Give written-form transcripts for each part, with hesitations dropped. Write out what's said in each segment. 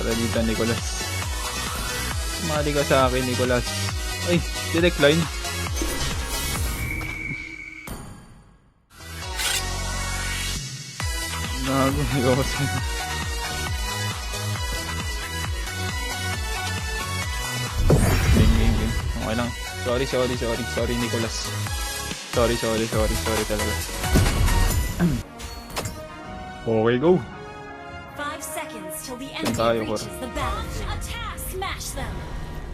Tara dito, Nicolas. Sumali ka sa akin, Nicolas. Ay, di-decline. Ayoko sa'yo. Game. Okay lang. Sorry, Nicolas. Sorry talaga. Okay, go. 5 seconds till the Saan enemy tayo, reaches the battle. Attack! Smash them!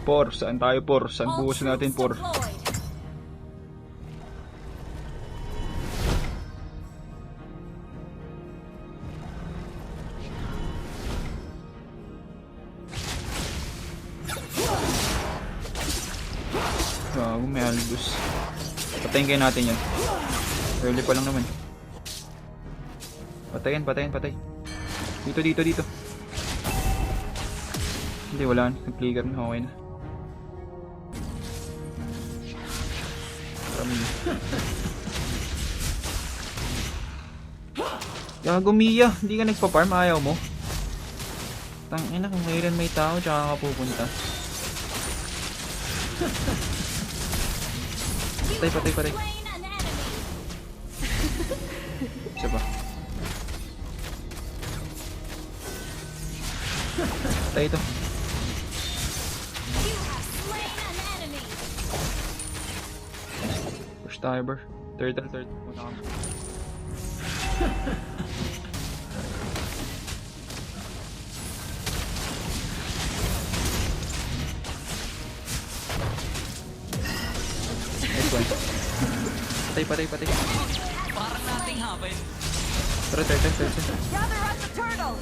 Por, saan tayo, Por? Saan All bukas natin, Por? troops deployed. Gago, may Albus. Patayin kayo natin yan. Early pa lang naman. Patay. Dito. Hindi, wala na. Nag-clicker na. Okay na. Marami na. Gago, Mia. Hindi ka nagpa-farm. Ayaw mo. Tangina, kung mayroon may tao, tsaka ka pupunta. Patay. Slain an enemy. Isa pa. Patay ito. You have slain an enemy. Push tayo, bro. Turtle. Muna kami. Nice one. Patay. Parang nating happen. Tara. Gather up the turtle.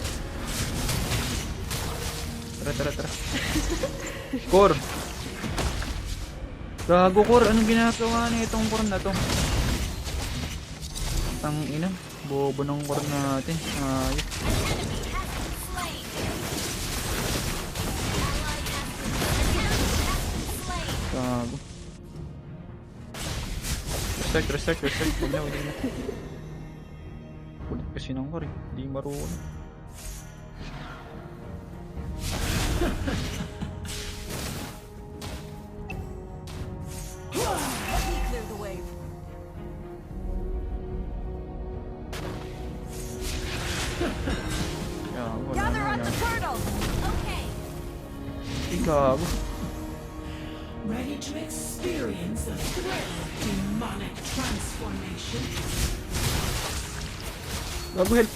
Tara. Core. Gago, Core. Anong ginagawa na itong core na to? Tangina. Bobo ng core natin. Ayos. An enemy has been slain. Ally has been Gago. Restart. Huwag na. Kulit kasi ng core. Hindi marunong. Let me clear the way. Gago. Gather up Wala. the turtle. Okay. Gago. Ready to experience the thrill of demonic transformation? Gago, help.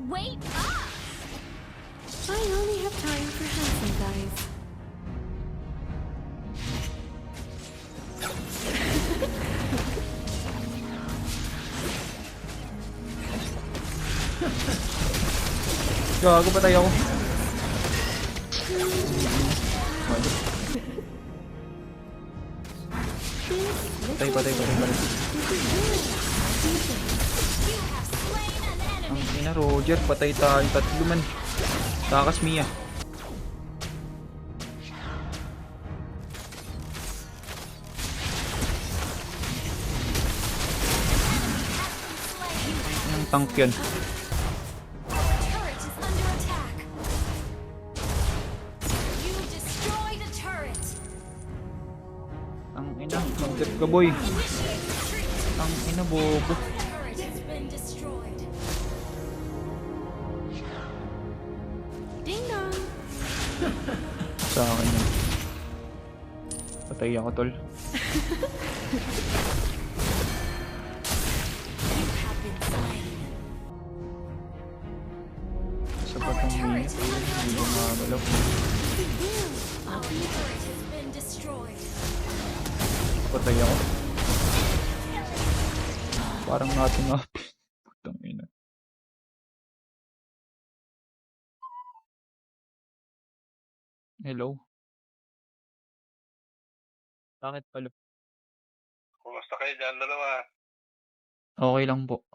Wait up. I only have time for handsome guys. Gago, patay ako. Patay. You have slain an Ang enemy. ina, Roger, patay tayo. Tatlo man. Takas, Mia. Anong tank yan? Turret is under attack. You destroyed a turret. Ang ina, mag-get ka, boy. Initiate retreat. Ang ina, bobo. Turret has been destroyed. Ding dong. Sa akin yan. Patay ako, tol. You have been slain. Sa patang Mia. Hindi ko magalaw. Our turret has been destroyed. Patay ako. Parang natin nga. Putang ina. Hello? Bakit pala? Kumusta kayo dyan, dalawa? Okay lang po.